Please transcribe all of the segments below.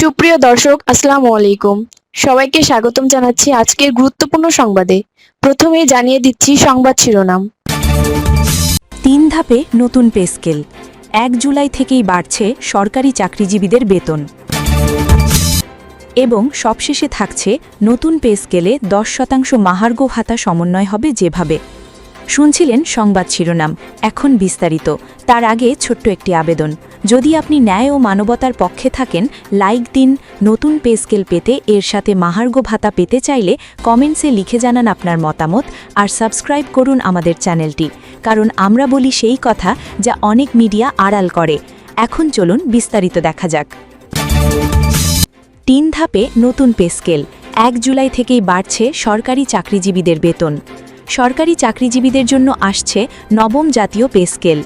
সুপ্রিয় দর্শক, আসসালামু আলাইকুম। সবাইকে স্বাগতম জানাচ্ছি আজকের গুরুত্বপূর্ণ সংবাদে। প্রথমেই জানিয়ে দিচ্ছি সংবাদ শিরোনাম। ৩ ধাপে নতুন পে স্কেল, ১ জুলাই থেকেই বাড়ছে সরকারি চাকরিজীবীদের বেতন। এবং সবশেষে থাকছে নতুন পে স্কেলে ১০% মহার্ঘ ভাতা সমন্বয় হবে যেভাবে। শুনছিলেন সংবাদ শিরোনাম, এখন বিস্তারিত। তার আগে ছোট্ট একটি আবেদন, যদি আপনি ন্যায় ও মানবতার পক্ষে থাকেন লাইক দিন। নতুন পে স্কেল পেতে এর সাথে মহার্ঘ ভাতা পেতে চাইলে কমেন্টসে লিখে জানান আপনার মতামত আর সাবস্ক্রাইব করুন আমাদের চ্যানেলটি, কারণ আমরা বলি সেই কথা যা অনেক মিডিয়া আড়াল করে। এখন চলুন বিস্তারিত দেখা যাক। ৩ ধাপে নতুন পে স্কেল, ১ জুলাই থেকেই বাড়ছে সরকারি চাকরিজীবীদের বেতন। সরকারি চাকরিজীবীদের জন্য আসছে নবম জাতীয় পে স্কেল।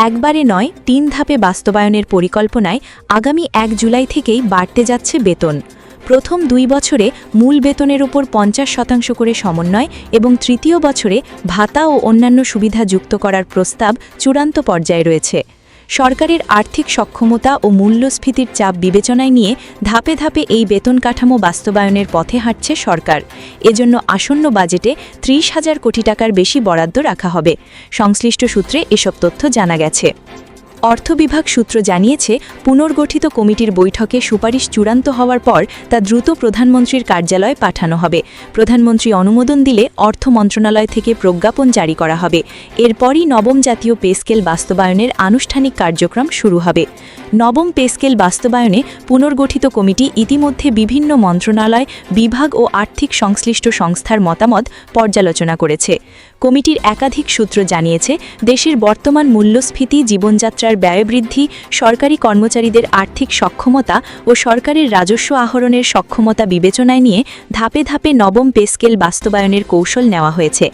একবারে নয়, ৩ ধাপে বাস্তবায়নের পরিকল্পনায় আগামী ১ জুলাই থেকেই বাড়তে যাচ্ছে বেতন। প্রথম ২ বছরে মূল বেতনের উপর ৫০% করে সমন্বয় এবং তৃতীয় বছরে ভাতা ও অন্যান্য সুবিধা যুক্ত করার প্রস্তাব চূড়ান্ত পর্যায়ে রয়েছে। সরকারের আর্থিক সক্ষমতা ও মূল্যস্ফীতির চাপ বিবেচনায় নিয়ে ধাপে ধাপে এই বেতন কাঠামো বাস্তবায়নের পথে হাঁটছে সরকার। এজন্য আসন্ন বাজেটে ৩০,০০০ কোটি টাকার বেশি বরাদ্দ রাখা হবে। সংশ্লিষ্ট সূত্রে এসব তথ্য জানা গেছে। অর্থ বিভাগ সূত্র জানিয়েছে, পুনর্গঠিত কমিটির বৈঠকে সুপারিশ চূড়ান্ত হওয়ার পর তা দ্রুত প্রধানমন্ত্রীর কার্যালয়ে পাঠানো হবে। প্রধানমন্ত্রী অনুমোদন দিলে অর্থ মন্ত্রণালয় থেকে প্রজ্ঞাপন জারি করা হবে। এরপরই নবম জাতীয় পে স্কেল বাস্তবায়নের আনুষ্ঠানিক কার্যক্রম শুরু হবে। নবম পে স্কেল বাস্তবায়নে পুনর্গঠিত কমিটি ইতিমধ্যে বিভিন্ন মন্ত্রণালয়, বিভাগ ও আর্থিক সংশ্লিষ্ট সংস্থার মতামত পর্যালোচনা করেছে। কমিটির একাধিক সূত্র জানিয়েছে, দেশের বর্তমান মূল্যস্ফীতি, জীবনযাত্রার ব্যয় বৃদ্ধি, সরকারি কর্মচারীদের আর্থিক সক্ষমতা ও সরকারের রাজস্ব আহরণের সক্ষমতা বিবেচনায় নিয়ে ধাপে ধাপে নবম পে স্কেল বাস্তবায়নের কৌশল নেওয়া হয়েছে।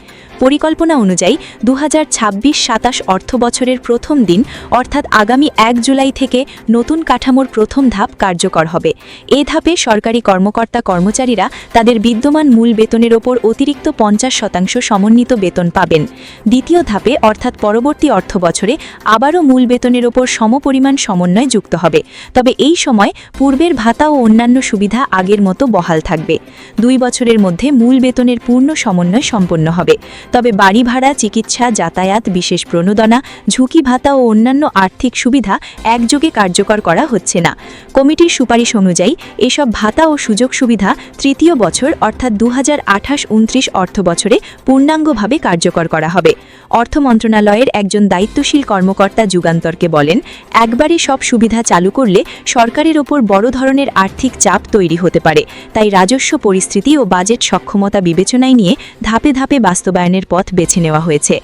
পরিকল্পনা অনুযায়ী ২০২৬-২৭ অর্থবছরের প্রথম দিন অর্থাৎ আগামী ১ জুলাই থেকে নতুন কাঠামোর প্রথম ধাপ কার্যকর হবে। এ ধাপে সরকারি কর্মকর্তা কর্মচারীরা তাদের বিদ্যমান মূল বেতনের ওপর অতিরিক্ত ৫০% সমন্বিত বেতন পাবেন। দ্বিতীয় ধাপে অর্থাৎ পরবর্তী অর্থবছরে আবারও মূল বেতনের ওপর সমপরিমাণ সমন্বয় যুক্ত হবে, তবে এই সময় পূর্বের ভাতা ও অন্যান্য সুবিধা আগের মতো বহাল থাকবে। ২ বছরের মধ্যে মূল বেতনের পূর্ণ সমন্বয় সম্পন্ন হবে, তবে বাড়ি ভাড়া, চিকিৎসা, যাতায়াত, বিশেষ প্রণোদনা, ঝুঁকি ভাতা ও অন্যান্য আর্থিক সুবিধা একযোগে কার্যকর করা হচ্ছে না। কমিটির সুপারিশ অনুযায়ী এসব ভাতা ও সুযোগ সুবিধা তৃতীয় বছর অর্থাৎ ২০২৮-২৯ অর্থবছরে পূর্ণাঙ্গভাবে কার্যকর করা হবে। অর্থ মন্ত্রণালয়ের একজন দায়িত্বশীল কর্মকর্তা যুগান্তরকে বলেন, একবারে সব সুবিধা চালু করলে সরকারের ওপর বড় ধরনের আর্থিক চাপ তৈরি হতে পারে, তাই রাজস্ব পরিস্থিতি ও বাজেট সক্ষমতা বিবেচনায় নিয়ে ধাপে ধাপে বাস্তবায়নের পথ বেছে নেওয়া হয়েছে।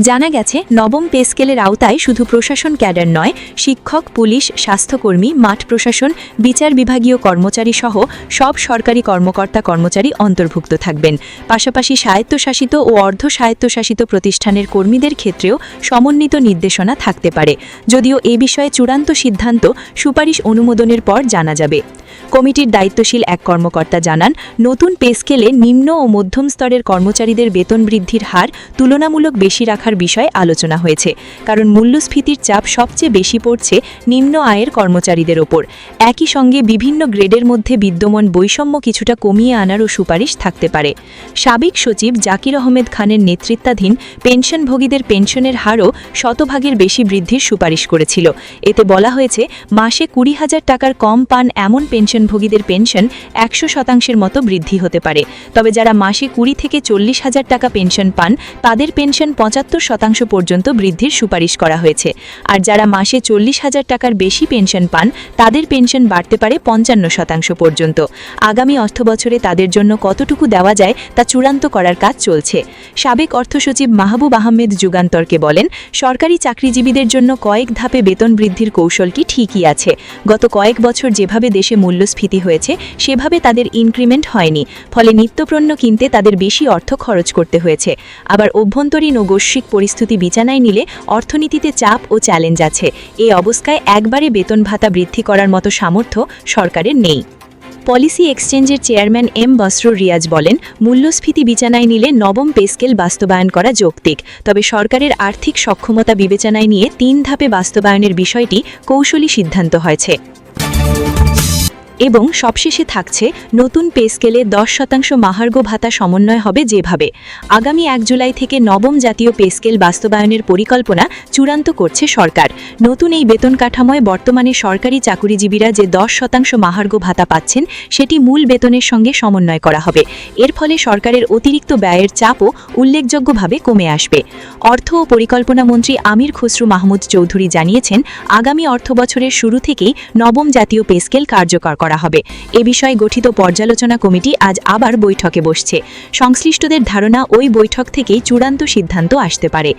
জানা গেছে, নবম পে স্কেলের আওতায় শুধু প্রশাসন ক্যাডার নয়, শিক্ষক, পুলিশ, স্বাস্থ্যকর্মী, মাঠ প্রশাসন, বিচার বিভাগীয় কর্মচারী সহ সব সরকারি কর্মকর্তা কর্মচারী অন্তর্ভুক্ত থাকবেন। পাশাপাশি স্বায়ত্তশাসিত ও অর্ধ স্বায়ত্তশাসিত প্রতিষ্ঠানের কর্মীদের ক্ষেত্রেও সমন্বিত নির্দেশনা থাকতে পারে, যদিও এ বিষয়ে চূড়ান্ত সিদ্ধান্ত সুপারিশ অনুমোদনের পর জানা যাবে। কমিটির দায়িত্বশীল এক কর্মকর্তা জানান, নতুন পে স্কেলে নিম্ন ও মধ্যম স্তরের কর্মচারীদের বেতন বৃদ্ধির হার তুলনামূলক বেশি রাখার বিষয়ে আলোচনা হয়েছে, কারণ মূল্যস্ফীতির চাপ সবচেয়ে বেশি পড়ছে নিম্ন আয়ের কর্মচারীদের ওপর। একই সঙ্গে বিভিন্ন গ্রেডের মধ্যে বিদ্যমান বৈষম্য কিছুটা কমিয়ে আনারও সুপারিশ থাকতে পারে। সাবেক সচিব জাকির আহমেদ খানের নেতৃত্বাধীন পেনশনভোগীদের পেনশনের হারও শতভাগের বেশি বৃদ্ধির সুপারিশ করেছিল। এতে বলা হয়েছে, মাসে ২০,০০০ টাকার কম পান এমন পেনশনভোগীদের পেনশন ১০০% মতো বৃদ্ধি হতে পারে, তবে যারা মাসে ২০ থেকে ৪০,০০০ টাকা পেনশন পান তাদের পেনশন ৭৫% পর্যন্ত বৃদ্ধির সুপারিশ করা হয়েছে। আর যারা মাসে ৪০,০০০ টাকার বেশি পেনশন পান তাদের পেনশন বাড়তে পারে ৫৫% পর্যন্ত। আগামী অর্থবছরে তাদের জন্য কতটুকু দেওয়া যায় তা চূড়ান্ত করার কাজ চলছে। সাবেক অর্থসচিব মাহবুব আহমেদ যুগান্তরকে বলেন, সরকারি চাকরিজীবীদের জন্য কয়েক ধাপে বেতন বৃদ্ধির কৌশলটি ঠিকই আছে। গত কয়েক বছর যেভাবে দেশে মূল্যস্ফীতি হয়েছে সেভাবে তাদের ইনক্রিমেন্ট হয়নি, ফলে নিত্যপণ্য কিনতে তাদের বেশি অর্থ খরচ করতে হয়েছে। আবার অভ্যন্তরীণ ও বৈশ্বিক পরিস্থিতি বিবেচনায় নিলে অর্থনীতিতে চাপ ও চ্যালেঞ্জ আছে। এই অবস্থায় একবারে বেতন ভাতা বৃদ্ধি করার মতো সামর্থ্য সরকারের নেই। পলিসি এক্সচেঞ্জের চেয়ারম্যান এম বসরুর রিয়াজ বলেন, মূল্যস্ফীতি বিবেচনায় নিলে নবম পে স্কেল বাস্তবায়ন করা যৌক্তিক, তবে সরকারের আর্থিক সক্ষমতা বিবেচনায় নিয়ে ৩ ধাপে বাস্তবায়নের বিষয়টি কৌশলী সিদ্ধান্ত হয়েছে। এবং সবশেষে থাকছে নতুন পে স্কেলে 10% মহার্ঘ ভাতা সমন্বয় হবে যেভাবে আগামী 1 জুলাই থেকে নবম জাতীয় পে স্কেল বাস্তবায়নের পরিকল্পনা চূড়ান্ত করছে সরকার। নতুন এই বেতন কাঠামোয় বর্তমানে সরকারি চাকুরিজীবীরা যে 10% মহার্ঘ ভাতা পাচ্ছেন সেটি মূল বেতনের সঙ্গে সমন্বয় করা হবে। এর ফলে সরকারের অতিরিক্ত ব্যয়ের চাপও উল্লেখযোগ্যভাবে কমে আসবে। অর্থ ও পরিকল্পনা মন্ত্রী আমির খসরু মাহমুদ চৌধুরী জানিয়েছেন, আগামী অর্থবছরের শুরু থেকেই নবম জাতীয় পে স্কেল কার্যকর করা হবে। এ বিষয়ে গঠিত পর্যালোচনা কমিটি আজ আবার বৈঠকে বসছে। সংশ্লিষ্টদের ধারণা ওই বৈঠক থেকেই চূড়ান্ত সিদ্ধান্ত আসতে পারে।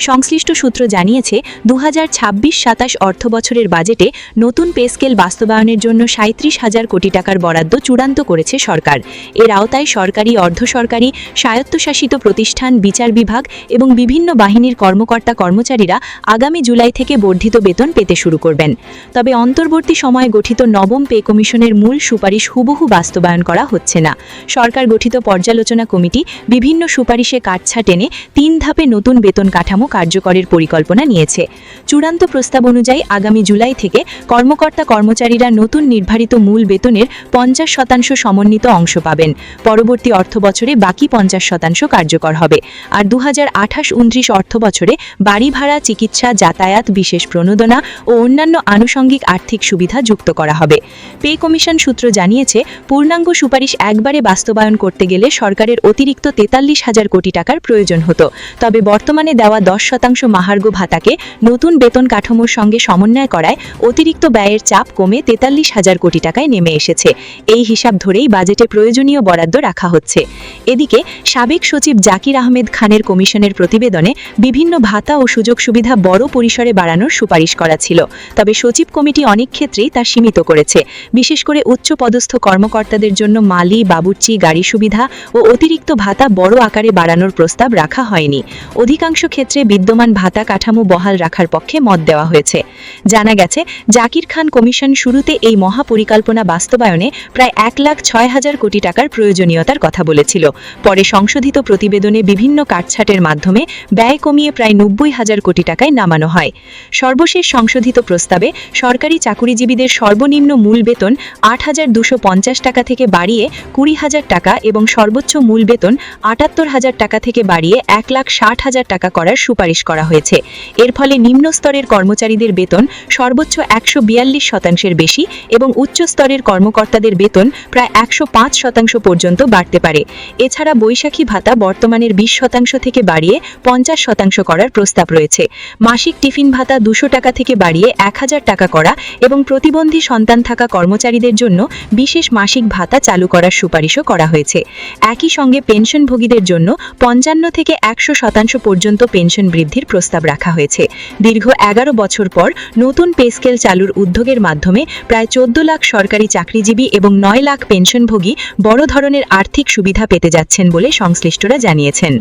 সংশ্লিষ্ট সূত্র জানিয়েছে, 2026-27 অর্থবছরের বাজেটে নতুন পে স্কেল বাস্তবায়নের জন্য 37,000 কোটি টাকার বরাদ্দ চূড়ান্ত করেছে সরকার। এর আওতায় সরকারি, অর্ধসরকারি, স্বায়ত্তশাসিত প্রতিষ্ঠান, বিচার বিভাগ এবং বিভিন্ন বাহিনীর কর্মকর্তা কর্মচারীরা আগামী জুলাই থেকে বর্ধিত বেতন পেতে শুরু করবেন। তবে অন্তর্বর্তী সময়ে গঠিত নবম পে কমিশনের মূল সুপারিশ হুবহু বাস্তবায়ন করা হচ্ছে না। সরকার গঠিত পর্যালোচনা কমিটি বিভিন্ন সুপারিশে কাটছাঁট টেনে 3 ধাপে নতুন বেতন কাঠামো কার্যকরের পরিকল্পনা নিয়েছে। চূড়ান্ত প্রস্তাব অনুযায়ী আগামী জুলাই থেকে কর্মকর্তা কর্মচারীরা নতুন নির্ধারিত মূল বেতনের 50% সমন্বিত অংশ পাবেন। পরবর্তী অর্থবছরে বাকি 50% কার্যকর হবে। আর 2028-29 অর্থবছরে বাড়ি ভাড়া, চিকিৎসা, যাতায়াত, বিশেষ প্রণোদনা ও অন্যান্য আনুষঙ্গিক আর্থিক সুবিধা যুক্ত করা হবে। পে কমিশন সূত্র জানিয়েছে, পূর্ণাঙ্গ সুপারিশ একবারে বাস্তবায়ন করতে গেলে সরকারের অতিরিক্ত 43,000 কোটি টাকার প্রয়োজন হতো। তবে বর্তমানে দেওয়া 10% মহার্ঘ ভাতাকে নতুন বেতন কাঠামোর সঙ্গে সমন্বয় করায় অতিরিক্ত ব্যয়ের চাপ কমে 43,000 কোটি টাকায় নেমে এসেছে। এই হিসাব ধরেই বাজেটে প্রয়োজনীয় বরাদ্দ রাখা হচ্ছে। এদিকে সাবেক সচিব জাকির আহমেদ খানের কমিশনের প্রতিবেদনে বিভিন্ন ভাতা ও সুযোগ সুবিধা বড় পরিসরে বাড়ানোর সুপারিশ করা ছিল। তবে সচিব কমিটি অনেক ক্ষেত্রেই তা সীমিত করেছে। বিশেষ করে উচ্চ পদস্থ কর্মকর্তাদের জন্য মালি, বাবুর্চি, গাড়ি সুবিধা ও অতিরিক্ত ভাতা বড় আকারে বাড়ানোর প্রস্তাব রাখা হয়নি। অধিকাংশ ক্ষেত্রে বিদ্যমান ভাতা কাঠামো বহাল রাখার পক্ষে মত দেওয়া হয়েছে। জানা গেছে, জাকির খান কমিশন শুরুতে এই মহাপরিকল্পনা বাস্তবায়নে প্রায় 1,06,000 কোটি টাকার প্রয়োজনীয়তার কথা বলেছিল। পরে সংশোধিত প্রতিবেদনে বিভিন্ন কাটছাঁটের মাধ্যমে ব্যয় কমিয়ে প্রায় 90,000 কোটি টাকায় নামানো হয়। সর্বশেষ সংশোধিত প্রস্তাবে সরকারি চাকুরিজীবীদের সর্বনিম্ন মূল বেতন 8,250 টাকা থেকে বাড়িয়ে 20,000 টাকা এবং সর্বোচ্চ মূল বেতন 78,000 টাকা থেকে বাড়িয়ে 1,60,000 টাকা করার সুপারিশ করা হয়েছে। এর ফলে নিম্ন স্তরের কর্মচারীদের বেতন সর্বোচ্চ 142% বেশি এবং উচ্চ স্তরের কর্মকর্তাদের বেতন প্রায় 105% পর্যন্ত বাড়তে পারে। এছাড়া বৈশাখী ভাতা বর্তমানের 20% থেকে বাড়িয়ে 50% করার প্রস্তাব রয়েছে। মাসিক টিফিন ভাতা 200 টাকা থেকে বাড়িয়ে 1,000 টাকা করা এবং প্রতিবন্ধী সন্তান থাকা কর্মচারীদের জন্য বিশেষ মাসিক ভাতা চালু করার সুপারিশও করা হয়েছে। একই সঙ্গে পেনশনভোগীদের জন্য 55 থেকে 100% পর্যন্ত পেনশন বৃদ্ধির প্রস্তাব রাখা হয়েছে। দীর্ঘ 11 বছর পর নতুন পে স্কেল চালুর উদ্যোগের মাধ্যমে প্রায় 14 লাখ সরকারি চাকরিজীবী এবং 9 লাখ পেনশনভোগী বড় ধরনের আর্থিক সুবিধা পেতে যাচ্ছেন বলে সংশ্লিষ্টরা জানিয়েছেন।